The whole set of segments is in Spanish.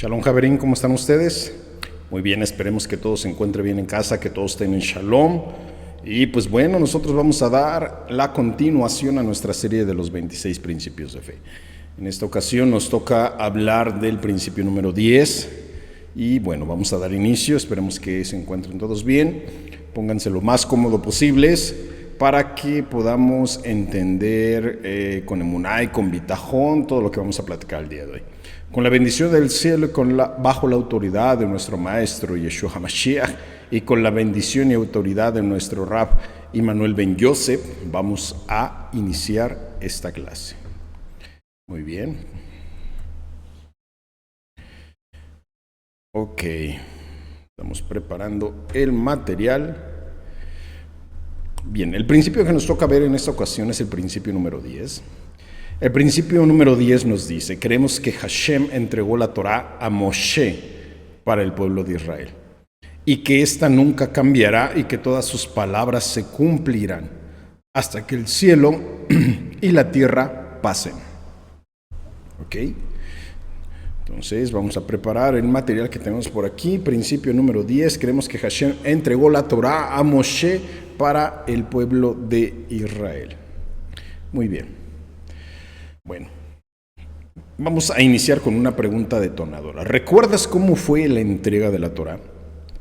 Shalom, Javerín, ¿cómo están ustedes? Muy bien, esperemos que todos se encuentren bien en casa, que todos estén en Shalom. Y pues bueno, nosotros vamos a dar la continuación a nuestra serie de los 26 principios de fe. En esta ocasión nos toca hablar del principio número 10. Y bueno, vamos a dar inicio, esperemos que se encuentren todos bien. Pónganse lo más cómodo posibles para que podamos entender con emuná y con bitajón todo lo que vamos a platicar el día de hoy. Con la bendición del cielo y bajo la autoridad de nuestro maestro Yeshua HaMashiach y con la bendición y autoridad de nuestro Rab Immanuel Ben Yosef, vamos a iniciar esta clase. Muy bien. Ok, estamos preparando el material. Bien, el principio que nos toca ver en esta ocasión es el principio número 10. El principio número 10 nos dice: creemos que Hashem entregó la Torá a Moshe para el pueblo de Israel y que ésta nunca cambiará y que todas sus palabras se cumplirán hasta que el cielo y la tierra pasen. ¿Ok? Entonces vamos a preparar el material que tenemos por aquí. Principio número 10, creemos que Hashem entregó la Torá a Moshe para el pueblo de Israel. Muy bien. Bueno, vamos a iniciar con una pregunta detonadora. ¿Recuerdas cómo fue la entrega de la Torá?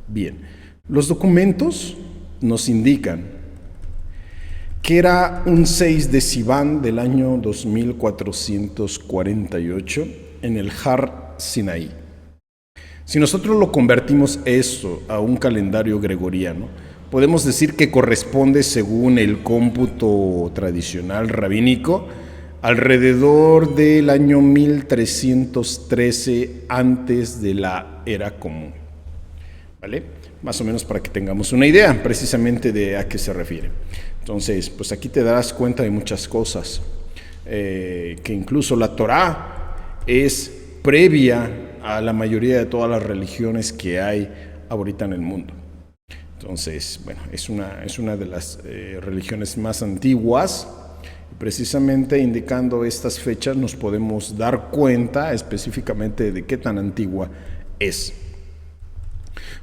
Bien, los documentos nos indican que era un 6 de Sivan del año 2448 en el Har Sinaí. Si nosotros lo convertimos eso a un calendario gregoriano, podemos decir que corresponde, según el cómputo tradicional rabínico, alrededor del año 1313 antes de la era común. ¿Vale? Más o menos para que tengamos una idea precisamente de a qué se refiere. Entonces, pues aquí te darás cuenta de muchas cosas, que incluso la Torá es previa a la mayoría de todas las religiones que hay ahorita en el mundo. Entonces, bueno, es una de las religiones más antiguas. Precisamente indicando estas fechas nos podemos dar cuenta específicamente de qué tan antigua es.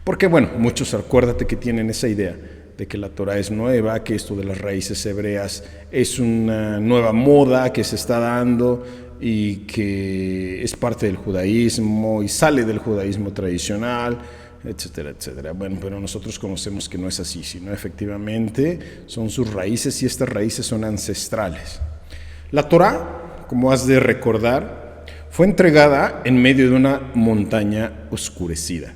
Porque bueno, muchos acuérdate que tienen esa idea de que la Torá es nueva, que esto de las raíces hebreas es una nueva moda que se está dando y que es parte del judaísmo y sale del judaísmo tradicional, etcétera, etcétera. Bueno, pero nosotros conocemos que no es así, sino efectivamente son sus raíces y estas raíces son ancestrales. La Torá, como has de recordar, fue entregada en medio de una montaña oscurecida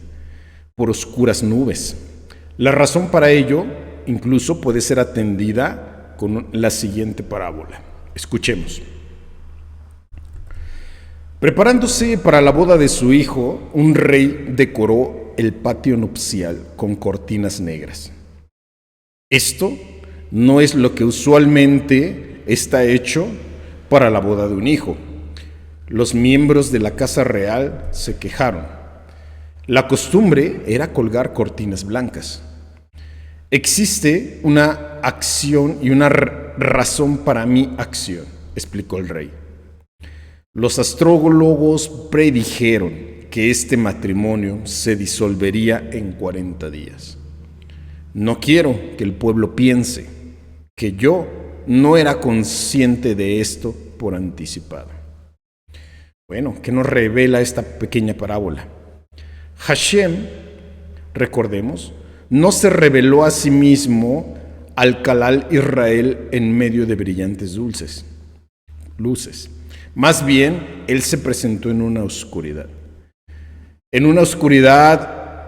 por oscuras nubes. La razón para ello incluso puede ser atendida con la siguiente parábola. Escuchemos. Preparándose para la boda de su hijo, un rey decoró el patio nupcial con cortinas negras. Esto no es lo que usualmente está hecho para la boda de un hijo. Los miembros de la casa real se quejaron. La costumbre era colgar cortinas blancas. Existe una acción y una razón para mi acción, explicó el rey. Los astrólogos predijeron que este matrimonio se disolvería en 40 días. No quiero que el pueblo piense que yo no era consciente de esto por anticipado. Bueno, ¿qué nos revela esta pequeña parábola? Hashem, recordemos, no se reveló a sí mismo al Kalal Israel en medio de brillantes luces. Más bien, él se presentó en una oscuridad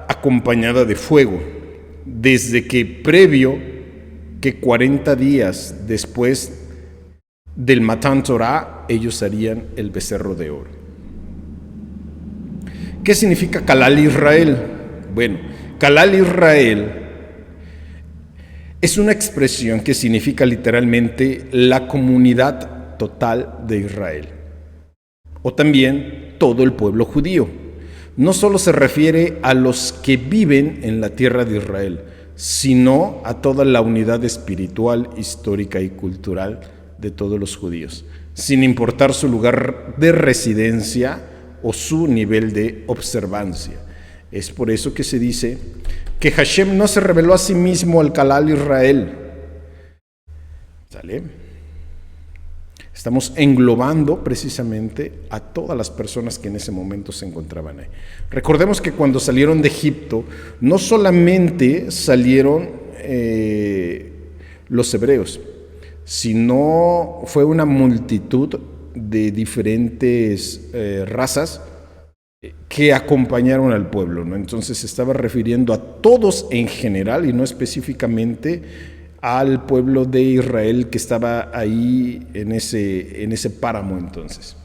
acompañada de fuego, desde que previo que 40 días después del Matan Torah, ellos harían el becerro de oro. ¿Qué significa Kalal Israel? Bueno, Kalal Israel es una expresión que significa literalmente la comunidad total de Israel, o también todo el pueblo judío. No solo se refiere a los que viven en la tierra de Israel, sino a toda la unidad espiritual, histórica y cultural de todos los judíos, sin importar su lugar de residencia o su nivel de observancia. Es por eso que se dice que Hashem no se reveló a sí mismo al Kalal Israel. ¿Sale? Estamos englobando precisamente a todas las personas que en ese momento se encontraban ahí. Recordemos que cuando salieron de Egipto, no solamente salieron los hebreos, sino fue una multitud de diferentes razas que acompañaron al pueblo, ¿no? Entonces se estaba refiriendo a todos en general y no específicamente al pueblo de Israel que estaba ahí en ese páramo entonces.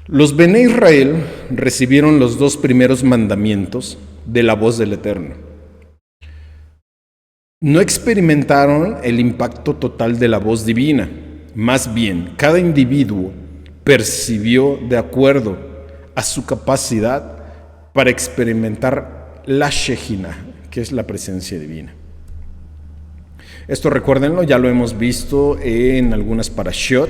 Los Bené Israel recibieron los 2 primeros mandamientos de la voz del Eterno. No experimentaron el impacto total de la voz divina, más bien cada individuo percibió de acuerdo a su capacidad para experimentar la Shejina, que es la presencia divina. Esto recuérdenlo, ya lo hemos visto en algunas parashot,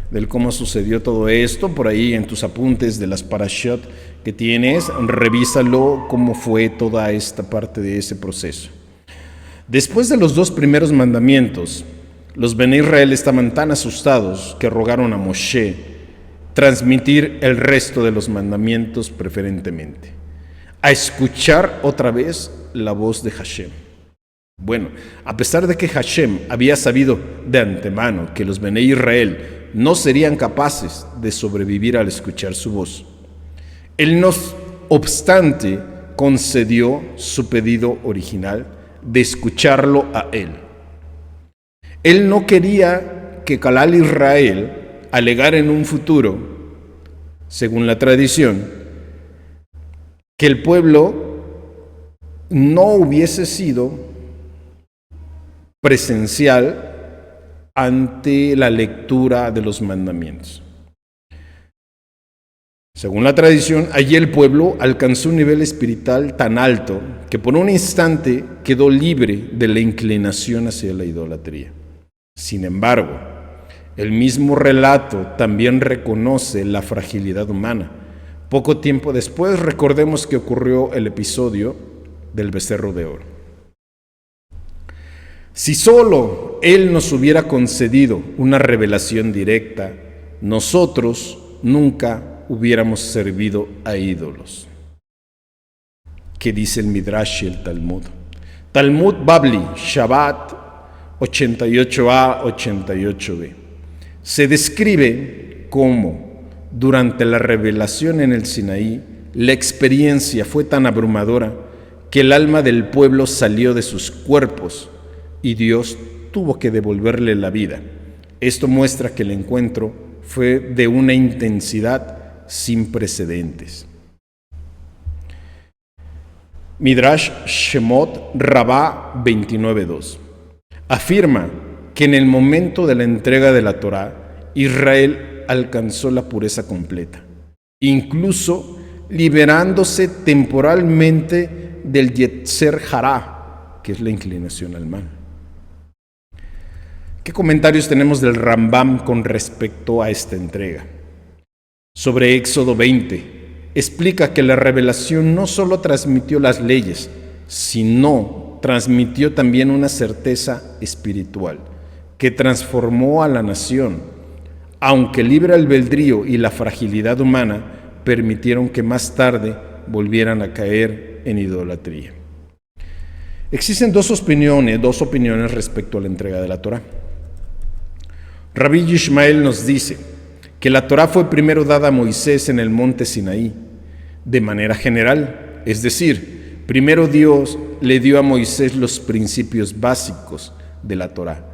del cómo sucedió todo esto, por ahí en tus apuntes de las parashot que tienes, revísalo cómo fue toda esta parte de ese proceso. Después de los 2 primeros mandamientos, los Bené Israel estaban tan asustados que rogaron a Moshe transmitir el resto de los mandamientos preferentemente, a escuchar otra vez la voz de Hashem. Bueno, a pesar de que Hashem había sabido de antemano que los Bené Israel no serían capaces de sobrevivir al escuchar su voz, Él no obstante concedió su pedido original de escucharlo a Él. Él no quería que Kalal Israel alegara en un futuro, según la tradición, que el pueblo no hubiese sido presencial ante la lectura de los mandamientos. Según la tradición, allí el pueblo alcanzó un nivel espiritual tan alto que por un instante quedó libre de la inclinación hacia la idolatría. Sin embargo, el mismo relato también reconoce la fragilidad humana. Poco tiempo después, recordemos que ocurrió el episodio del becerro de oro. Si solo Él nos hubiera concedido una revelación directa, nosotros nunca hubiéramos servido a ídolos. ¿Qué dice el Midrash y el Talmud? Talmud Babli, Shabbat 88a, 88b. Se describe cómo, durante la revelación en el Sinaí, la experiencia fue tan abrumadora que el alma del pueblo salió de sus cuerpos y Dios tuvo que devolverle la vida. Esto muestra que el encuentro fue de una intensidad sin precedentes. Midrash Shemot Rabá 29.2 afirma que en el momento de la entrega de la Torá, Israel alcanzó la pureza completa, incluso liberándose temporalmente del Yetzer Hará, que es la inclinación al mal. ¿Qué comentarios tenemos del Rambam con respecto a esta entrega? Sobre Éxodo 20, explica que la revelación no solo transmitió las leyes, sino transmitió también una certeza espiritual que transformó a la nación, aunque el libre albedrío y la fragilidad humana permitieron que más tarde volvieran a caer en idolatría. Existen dos opiniones respecto a la entrega de la Torá. Rabbi Yishmael nos dice que la Torá fue primero dada a Moisés en el monte Sinaí, de manera general, es decir, primero Dios le dio a Moisés los principios básicos de la Torá,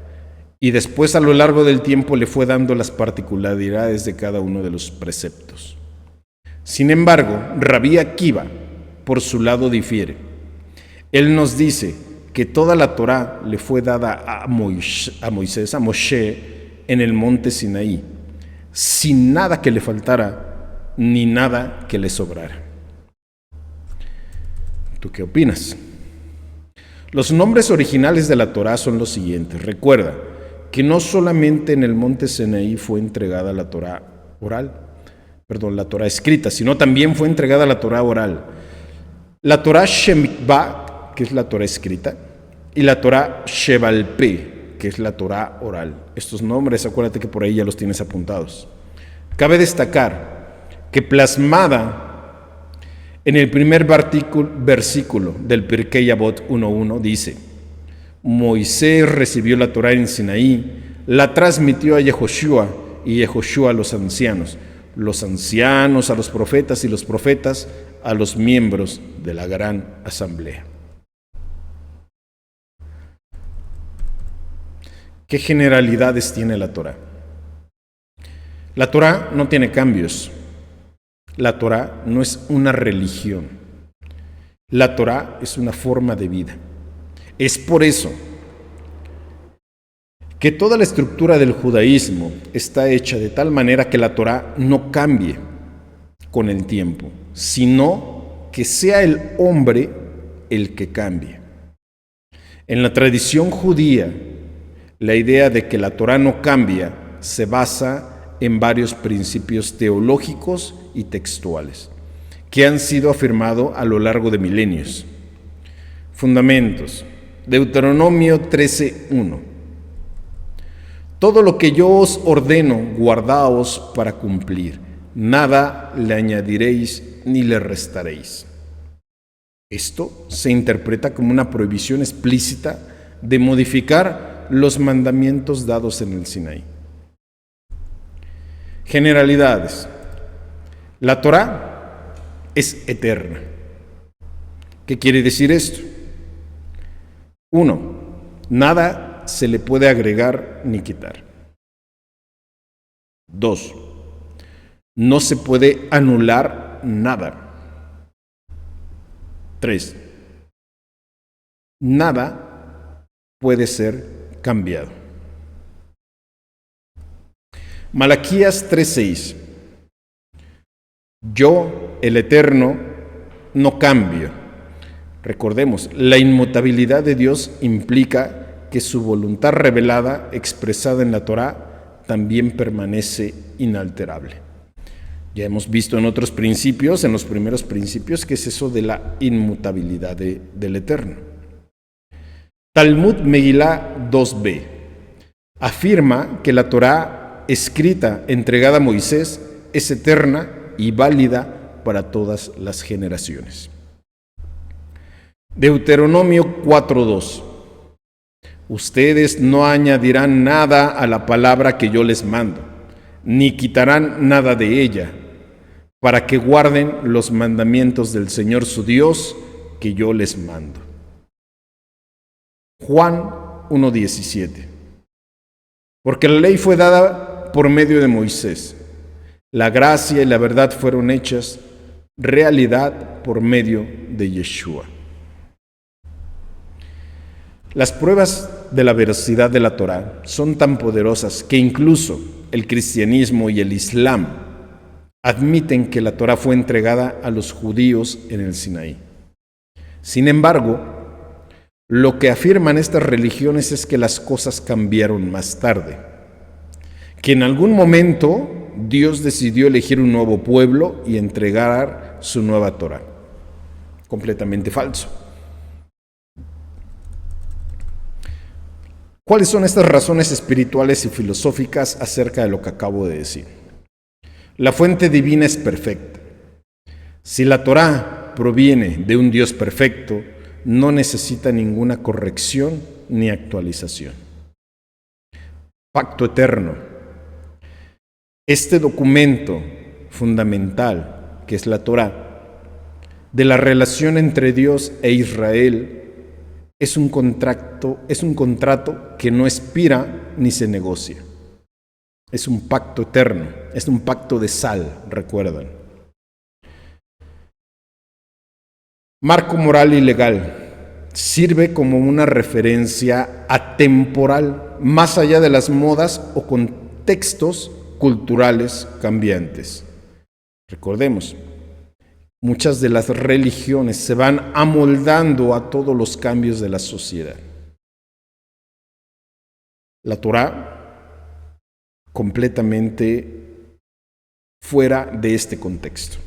y después a lo largo del tiempo le fue dando las particularidades de cada uno de los preceptos. Sin embargo, Rabbi Akiva, por su lado, difiere. Él nos dice que toda la Torá le fue dada a Moshe, en el monte Sinaí, sin nada que le faltara, ni nada que le sobrara. ¿Tú qué opinas? Los nombres originales de la Torá son los siguientes. Recuerda que no solamente en el monte Sinaí fue entregada la Torá oral, la Torá escrita, sino también fue entregada la Torá oral. La Torá Shemikvah, que es la Torá escrita, y la Torá Shebalpé, que es la Torá oral. Estos nombres, acuérdate que por ahí ya los tienes apuntados. Cabe destacar que plasmada en el primer versículo del Pirkei Avot 1.1 dice: Moisés recibió la Torá en Sinaí, la transmitió a Yehoshua y Yehoshua a los ancianos a los profetas y los profetas a los miembros de la gran asamblea. ¿Qué generalidades tiene la Torá? La Torá no tiene cambios. La Torá no es una religión. La Torá es una forma de vida. Es por eso que toda la estructura del judaísmo está hecha de tal manera que la Torá no cambie con el tiempo, sino que sea el hombre el que cambie. En la tradición judía, la idea de que la Torá no cambia se basa en varios principios teológicos y textuales que han sido afirmados a lo largo de milenios. Fundamentos. Deuteronomio 13:1. Todo lo que yo os ordeno, guardaos para cumplir. Nada le añadiréis ni le restaréis. Esto se interpreta como una prohibición explícita de modificar los mandamientos dados en el Sinaí. Generalidades. La Torá es eterna. ¿Qué quiere decir esto? 1. Nada se le puede agregar ni quitar. 2. No se puede anular nada. 3. Nada puede ser cambiado. Malaquías 3:6. Yo, el Eterno, no cambio. Recordemos, la inmutabilidad de Dios implica que su voluntad revelada, expresada en la Torá, también permanece inalterable. Ya hemos visto en otros principios, en los primeros principios, que es eso de la inmutabilidad del Eterno. Talmud Megilá 2b afirma que la Torá escrita, entregada a Moisés, es eterna y válida para todas las generaciones. Deuteronomio 4:2. Ustedes no añadirán nada a la palabra que yo les mando, ni quitarán nada de ella, para que guarden los mandamientos del Señor su Dios que yo les mando. Juan 1:17. Porque la ley fue dada por medio de Moisés, la gracia y la verdad fueron hechas realidad por medio de Yeshua. Las pruebas de la veracidad de la Torá son tan poderosas que incluso el cristianismo y el islam admiten que la Torá fue entregada a los judíos en el Sinaí. Sin embargo, lo que afirman estas religiones es que las cosas cambiaron más tarde, que en algún momento Dios decidió elegir un nuevo pueblo y entregar su nueva Torá. Completamente falso. ¿Cuáles son estas razones espirituales y filosóficas acerca de lo que acabo de decir? La fuente divina es perfecta. Si la Torá proviene de un Dios perfecto, no necesita ninguna corrección ni actualización. Pacto eterno. Este documento fundamental, que es la Torá, de la relación entre Dios e Israel, es un contrato que no expira ni se negocia. Es un pacto eterno, es un pacto de sal, recuerdan. Marco moral y legal. Sirve como una referencia atemporal, más allá de las modas o contextos culturales cambiantes. Recordemos, muchas de las religiones se van amoldando a todos los cambios de la sociedad. La Torá, completamente fuera de este contexto.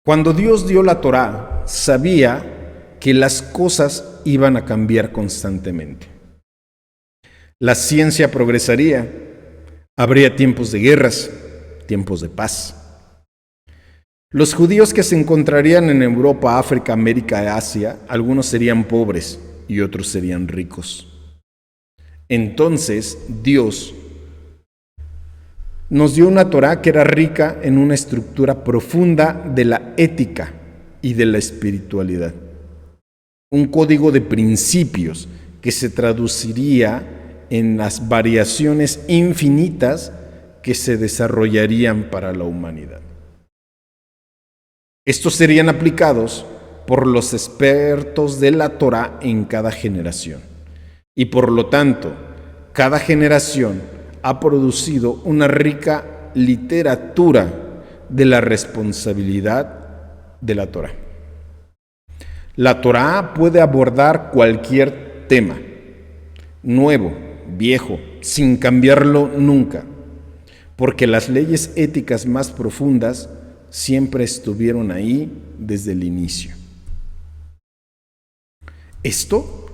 Cuando Dios dio la Torá, sabía que las cosas iban a cambiar constantemente. La ciencia progresaría, habría tiempos de guerras, tiempos de paz. Los judíos que se encontrarían en Europa, África, América y Asia, algunos serían pobres y otros serían ricos. Entonces Dios nos dio una Torá que era rica en una estructura profunda de la ética y de la espiritualidad. Un código de principios que se traduciría en las variaciones infinitas que se desarrollarían para la humanidad. Estos serían aplicados por los expertos de la Torá en cada generación. Y por lo tanto, cada generación ha producido una rica literatura de la responsabilidad de la Torá. La Torá puede abordar cualquier tema, nuevo, viejo, sin cambiarlo nunca, porque las leyes éticas más profundas siempre estuvieron ahí desde el inicio. Esto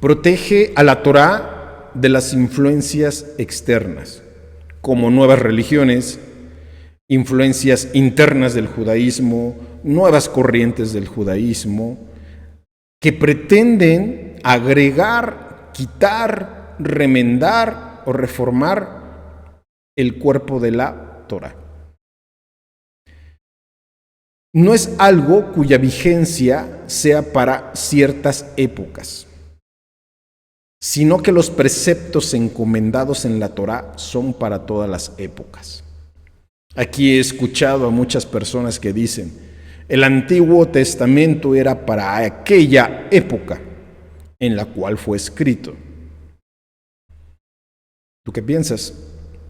protege a la Torá de las influencias externas, como nuevas religiones, influencias internas del judaísmo, nuevas corrientes del judaísmo, que pretenden agregar, quitar, remendar o reformar el cuerpo de la Torá. No es algo cuya vigencia sea para ciertas épocas, sino que los preceptos encomendados en la Torá son para todas las épocas. Aquí he escuchado a muchas personas que dicen, el Antiguo Testamento era para aquella época en la cual fue escrito. ¿Tú qué piensas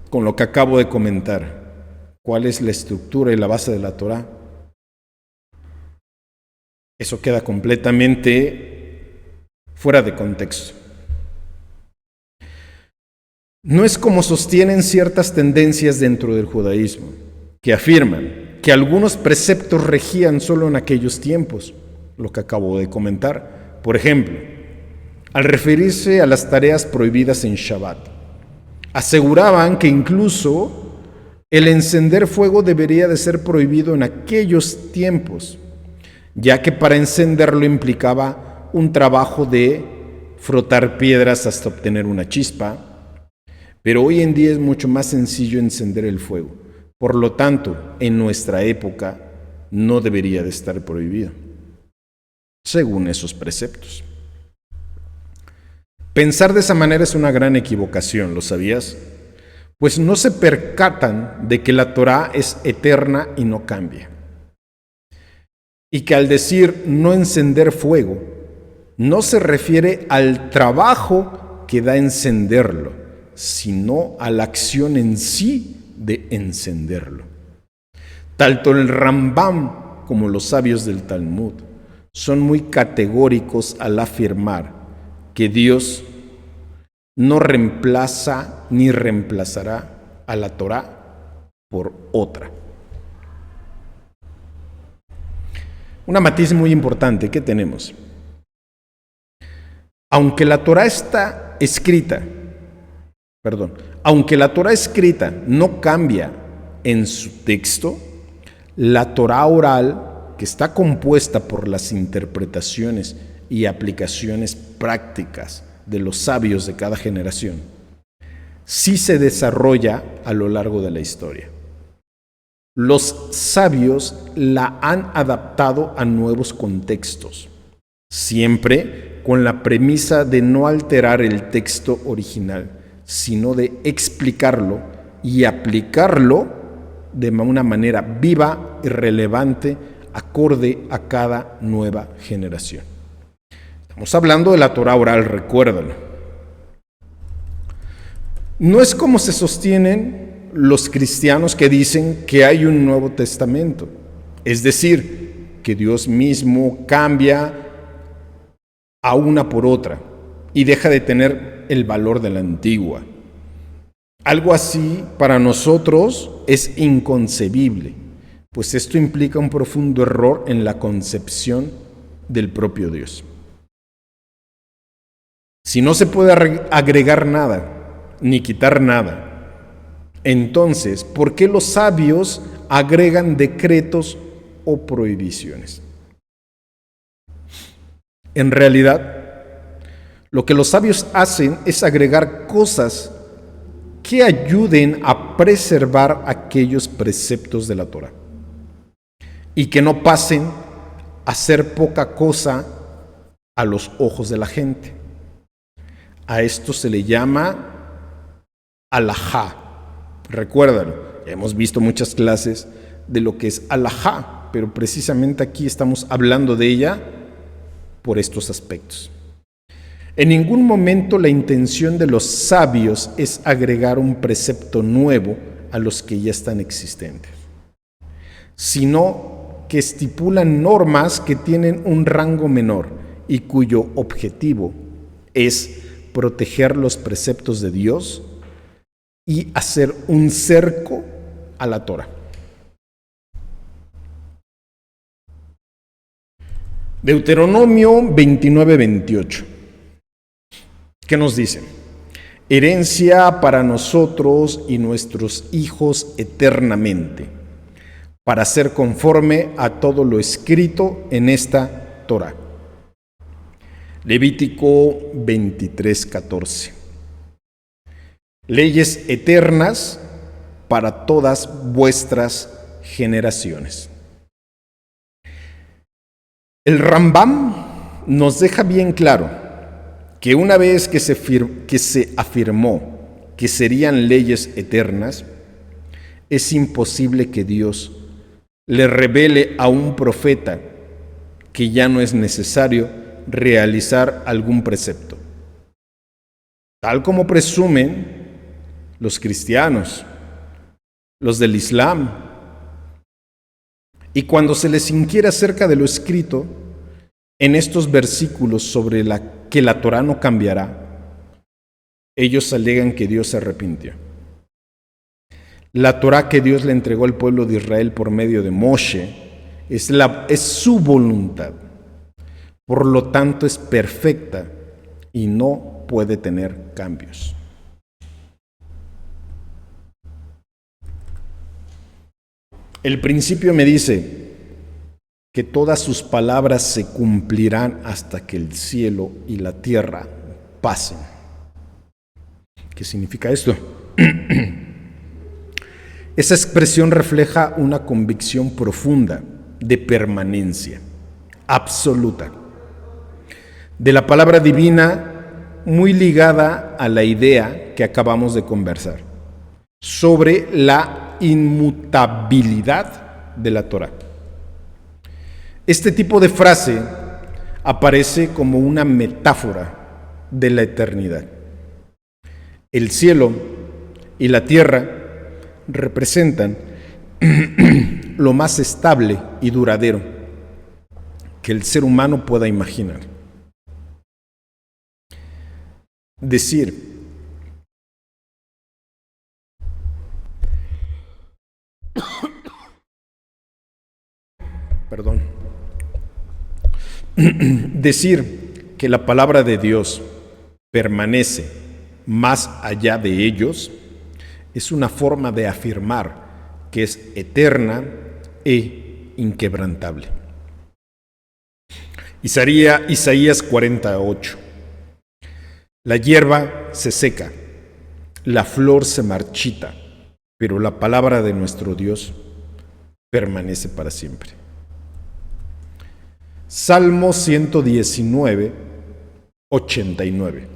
con lo que acabo de comentar? ¿Cuál es la estructura y la base de la Torá? Eso queda completamente fuera de contexto. No es como sostienen ciertas tendencias dentro del judaísmo, que afirman que algunos preceptos regían solo en aquellos tiempos, lo que acabo de comentar. Por ejemplo, al referirse a las tareas prohibidas en Shabbat, aseguraban que incluso el encender fuego debería de ser prohibido en aquellos tiempos, ya que para encenderlo implicaba un trabajo de frotar piedras hasta obtener una chispa, pero hoy en día es mucho más sencillo encender el fuego. Por lo tanto, en nuestra época no debería de estar prohibido, según esos preceptos. Pensar de esa manera es una gran equivocación, ¿lo sabías? Pues no se percatan de que la Torá es eterna y no cambia. Y que al decir no encender fuego, no se refiere al trabajo que da encenderlo, sino a la acción en sí de encenderlo. Tanto el Rambam como los sabios del Talmud son muy categóricos al afirmar que Dios no reemplaza ni reemplazará a la Torá por otra. Una matiz muy importante que tenemos. Aunque la Torá escrita no cambia en su texto, la Torá oral, que está compuesta por las interpretaciones y aplicaciones prácticas de los sabios de cada generación, sí se desarrolla a lo largo de la historia. Los sabios la han adaptado a nuevos contextos, siempre con la premisa de no alterar el texto original, sino de explicarlo y aplicarlo de una manera viva y relevante, acorde a cada nueva generación. Estamos hablando de la Torá oral, recuérdalo. No es como se sostienen los cristianos que dicen que hay un Nuevo Testamento, es decir, que Dios mismo cambia a una por otra y deja de tener el valor de la antigua. Algo así para nosotros es inconcebible, pues esto implica un profundo error en la concepción del propio Dios. Si no se puede agregar nada, ni quitar nada, entonces, ¿por qué los sabios agregan decretos o prohibiciones? En realidad, lo que los sabios hacen es agregar cosas que ayuden a preservar aquellos preceptos de la Torá y que no pasen a ser poca cosa a los ojos de la gente. A esto se le llama alajá. Recuérdalo, ya hemos visto muchas clases de lo que es alajá, pero precisamente aquí estamos hablando de ella por estos aspectos. En ningún momento la intención de los sabios es agregar un precepto nuevo a los que ya están existentes, sino que estipulan normas que tienen un rango menor y cuyo objetivo es proteger los preceptos de Dios y hacer un cerco a la Torá. Deuteronomio 29-28. ¿Qué nos dice? Herencia para nosotros y nuestros hijos eternamente, para ser conforme a todo lo escrito en esta Torá. Levítico 23:14. Leyes eternas para todas vuestras generaciones. El Rambam nos deja bien claro que una vez que se afirmó que serían leyes eternas, es imposible que Dios le revele a un profeta que ya no es necesario realizar algún precepto, tal como presumen los cristianos, los del Islam. Y cuando se les inquiere acerca de lo escrito en estos versículos sobre que la Torá no cambiará, ellos alegan que Dios se arrepintió. La Torá que Dios le entregó al pueblo de Israel por medio de Moshe es su voluntad. Por lo tanto, es perfecta y no puede tener cambios. El principio me dice que todas sus palabras se cumplirán hasta que el cielo y la tierra pasen. ¿Qué significa esto? Esa expresión refleja una convicción profunda de permanencia absoluta de la palabra divina, muy ligada a la idea que acabamos de conversar sobre la inmutabilidad de la Torá. Este tipo de frase aparece como una metáfora de la eternidad. El cielo y la tierra representan lo más estable y duradero que el ser humano pueda imaginar. Decir que la palabra de Dios permanece más allá de ellos es una forma de afirmar que es eterna e inquebrantable. Isaías 48. La hierba se seca, la flor se marchita, pero la palabra de nuestro Dios permanece para siempre. Salmo 119, 89.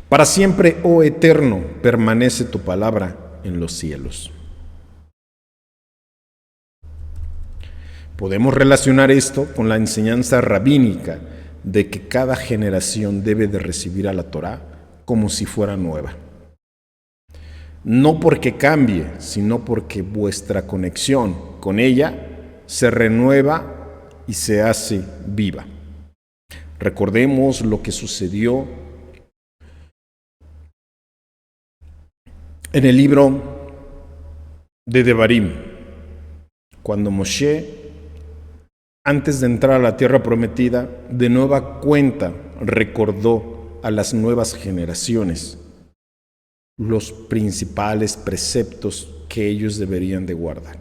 Para siempre, oh Eterno, permanece tu palabra en los cielos. Podemos relacionar esto con la enseñanza rabínica de que cada generación debe de recibir a la Torá como si fuera nueva. No porque cambie, sino porque vuestra conexión con ella se renueva y se hace viva. Recordemos lo que sucedió En el libro de Devarim, cuando Moshe, antes de entrar a la tierra prometida, de nueva cuenta recordó a las nuevas generaciones los principales preceptos que ellos deberían de guardar.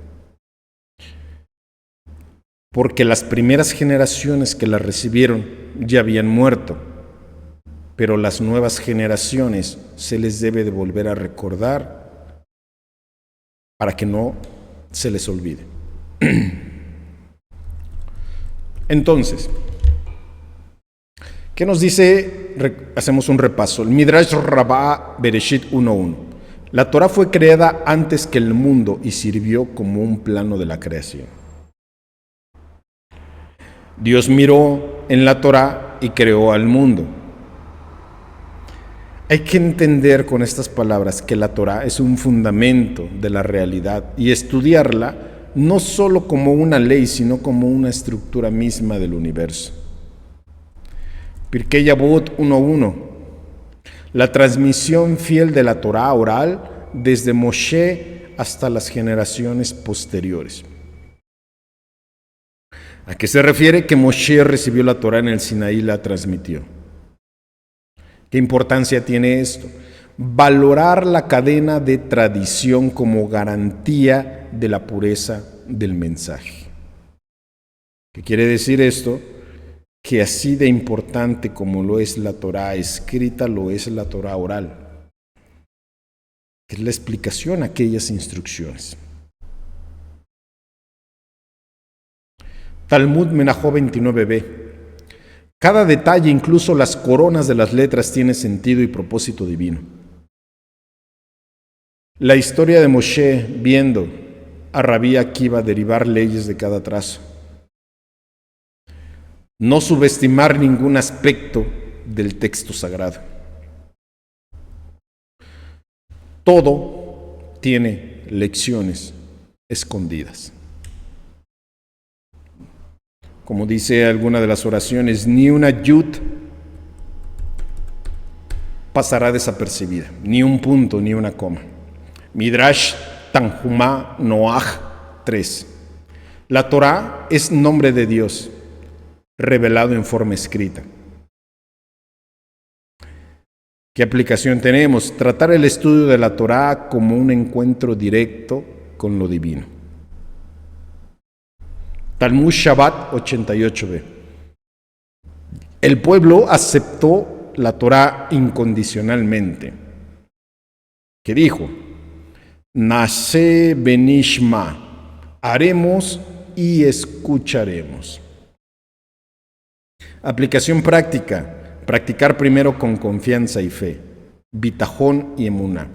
Porque las primeras generaciones que la recibieron ya habían muerto, pero las nuevas generaciones se les debe de volver a recordar para que no se les olvide. Entonces, ¿qué nos dice? Hacemos un repaso. El Midrash Rabbah Bereshit 1.1. La Torah fue creada antes que el mundo y sirvió como un plano de la creación. Dios miró en la Torah y creó al mundo. Hay que entender con estas palabras que la Torah es un fundamento de la realidad y estudiarla no solo como una ley, sino como una estructura misma del universo. Pirkei Avot 1.1. La transmisión fiel de la Torah oral desde Moshe hasta las generaciones posteriores. ¿A qué se refiere que Moshe recibió la Torah en el Sinaí y la transmitió? ¿Qué importancia tiene esto? Valorar la cadena de tradición como garantía de la pureza del mensaje. ¿Qué quiere decir esto? Que así de importante como lo es la Torah escrita, lo es la Torah oral, que es la explicación a aquellas instrucciones. Talmud Menachó 29b. Cada detalle, incluso las coronas de las letras, tiene sentido y propósito divino. La historia de Moshe viendo a Rabí Akiva derivar leyes de cada trazo. No subestimar ningún aspecto del texto sagrado. Todo tiene lecciones escondidas. Como dice alguna de las oraciones, ni una yud pasará desapercibida, ni un punto, ni una coma. Midrash Tanhumá Noach 3. La Torah es nombre de Dios, revelado en forma escrita. ¿Qué aplicación tenemos? Tratar el estudio de la Torah como un encuentro directo con lo divino. Talmud Shabbat 88b. El pueblo aceptó la Torah incondicionalmente. ¿Qué dijo? Nase benishma, haremos y escucharemos. Aplicación práctica. Practicar primero con confianza y fe, bitajón y emuná,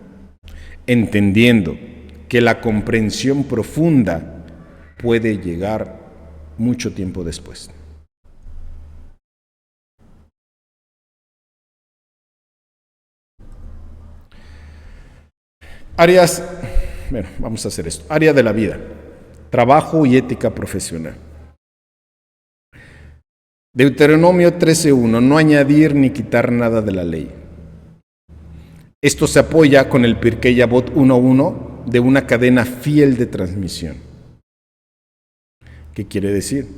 entendiendo que la comprensión profunda puede llegar mucho tiempo después. Áreas, bueno, vamos a hacer esto. Área de la vida, trabajo y ética profesional. Deuteronomio 13.1, no añadir ni quitar nada de la ley. Esto se apoya con el Pirkei Avot 1.1 de una cadena fiel de transmisión. ¿Qué quiere decir?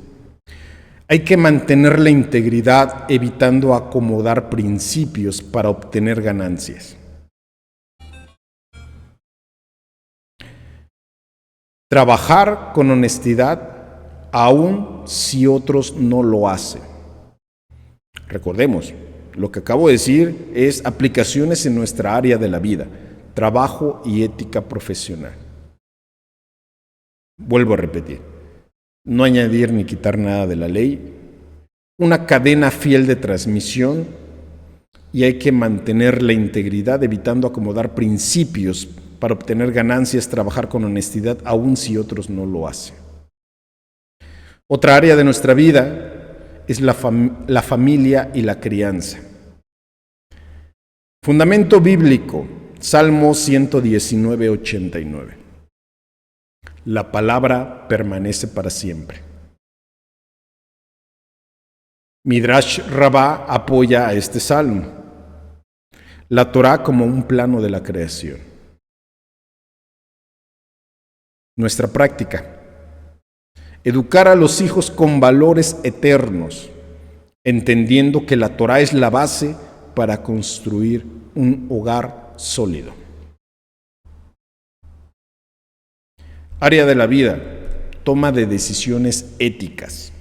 Hay que mantener la integridad evitando acomodar principios para obtener ganancias. Trabajar con honestidad aun si otros no lo hacen. Recordemos, lo que acabo de decir es aplicaciones en nuestra área de la vida, trabajo y ética profesional. Vuelvo a repetir, no añadir ni quitar nada de la ley, una cadena fiel de transmisión y hay que mantener la integridad evitando acomodar principios para obtener ganancias, trabajar con honestidad aun si otros no lo hacen. Otra área de nuestra vida es la familia y la crianza. Fundamento bíblico, Salmo 119:89. La palabra permanece para siempre. Midrash Rabbah apoya a este salmo. La Torah como un plano de la creación. Nuestra práctica. Educar a los hijos con valores eternos, entendiendo que la Torá es la base para construir un hogar sólido. Área de la vida, toma de decisiones éticas.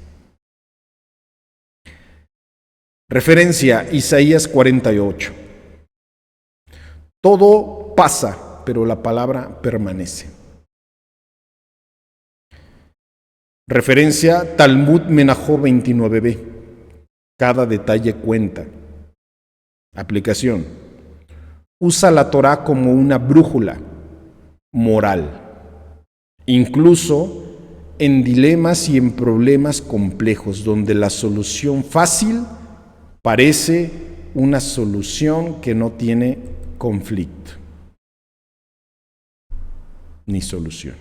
Referencia, Isaías 48. Todo pasa, pero la palabra permanece. Referencia, Talmud Menahó 29b. Cada detalle cuenta. Aplicación. Usa la Torá como una brújula moral, incluso en dilemas y en problemas complejos, donde la solución fácil parece una solución que no tiene conflicto ni solución.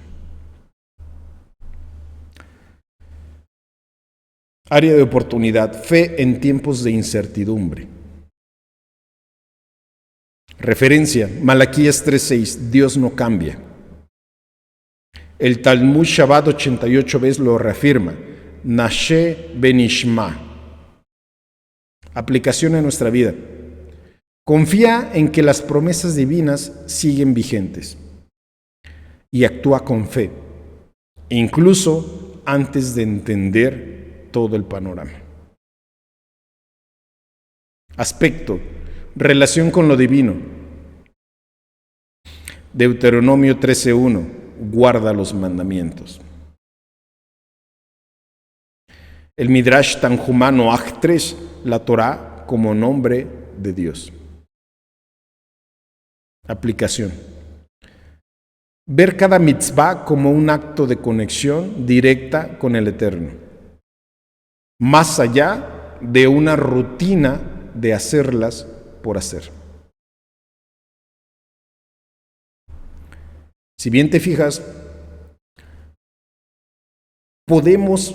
Área de oportunidad, fe en tiempos de incertidumbre. Referencia, Malaquías 3:6, Dios no cambia. El Talmud Shabbat 88 veces lo reafirma, Nashe Benishma. Aplicación en nuestra vida. Confía en que las promesas divinas siguen vigentes y actúa con fe, incluso antes de entender todo el panorama. Aspecto, relación con lo divino. Deuteronomio 13:1, guarda los mandamientos. El Midrash Tanjumá Noach 3, la Torá como nombre de Dios. Aplicación. Ver cada mitzvah como un acto de conexión directa con el Eterno, más allá de una rutina de hacerlas por hacer. Si bien te fijas, podemos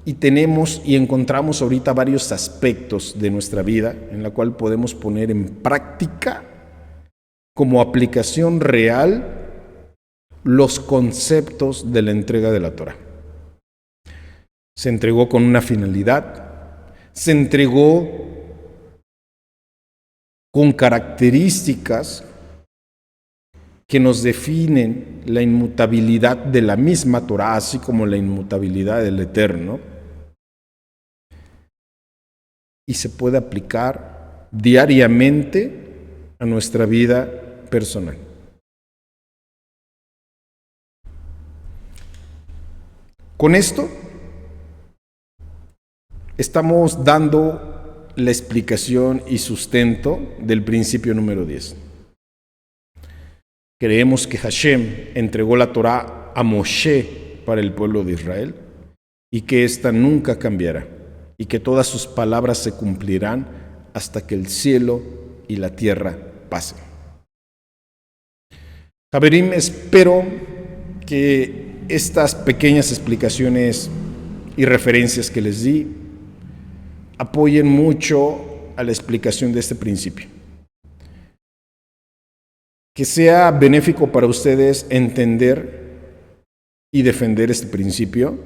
y tenemos y encontramos ahorita varios aspectos de nuestra vida en la cual podemos poner en práctica como aplicación real los conceptos de la entrega de la Torá. Se entregó con una finalidad, se entregó con características que nos definen la inmutabilidad de la misma Torá, así como la inmutabilidad del Eterno, y se puede aplicar diariamente a nuestra vida personal. Con esto estamos dando la explicación y sustento del principio número 10. Creemos que Hashem entregó la Torá a Moshe para el pueblo de Israel y que ésta nunca cambiará y que todas sus palabras se cumplirán hasta que el cielo y la tierra pasen. Haberim, espero que estas pequeñas explicaciones y referencias que les di apoyen mucho a la explicación de este principio. Que sea benéfico para ustedes entender y defender este principio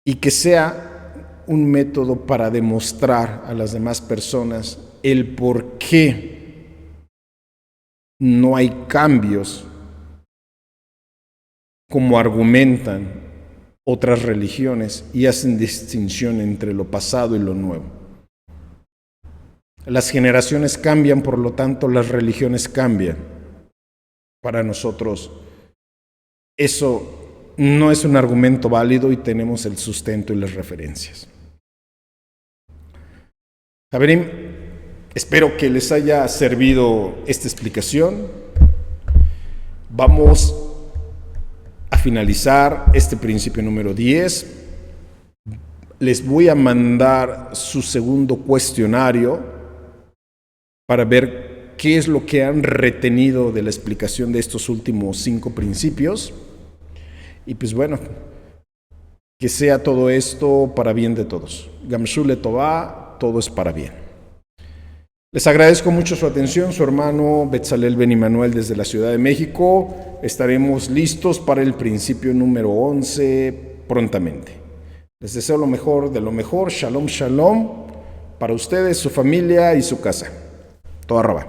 y que sea un método para demostrar a las demás personas el por qué no hay cambios como argumentan otras religiones y hacen distinción entre lo pasado y lo nuevo. Las generaciones cambian, por lo tanto, las religiones cambian. Para nosotros, eso no es un argumento válido y tenemos el sustento y las referencias. Haberim, espero que les haya servido esta explicación. Vamos a finalizar este principio número 10. Les voy a mandar su segundo cuestionario para ver qué es lo que han retenido de la explicación de estos últimos 5 principios. Y pues bueno, que sea todo esto para bien de todos. Gamshu Letová, todo es para bien. Les agradezco mucho su atención, su hermano Betzalel Ben Manuel desde la Ciudad de México. Estaremos listos para el principio número 11 prontamente. Les deseo lo mejor de lo mejor. Shalom, shalom para ustedes, su familia y su casa. Toda Rabá.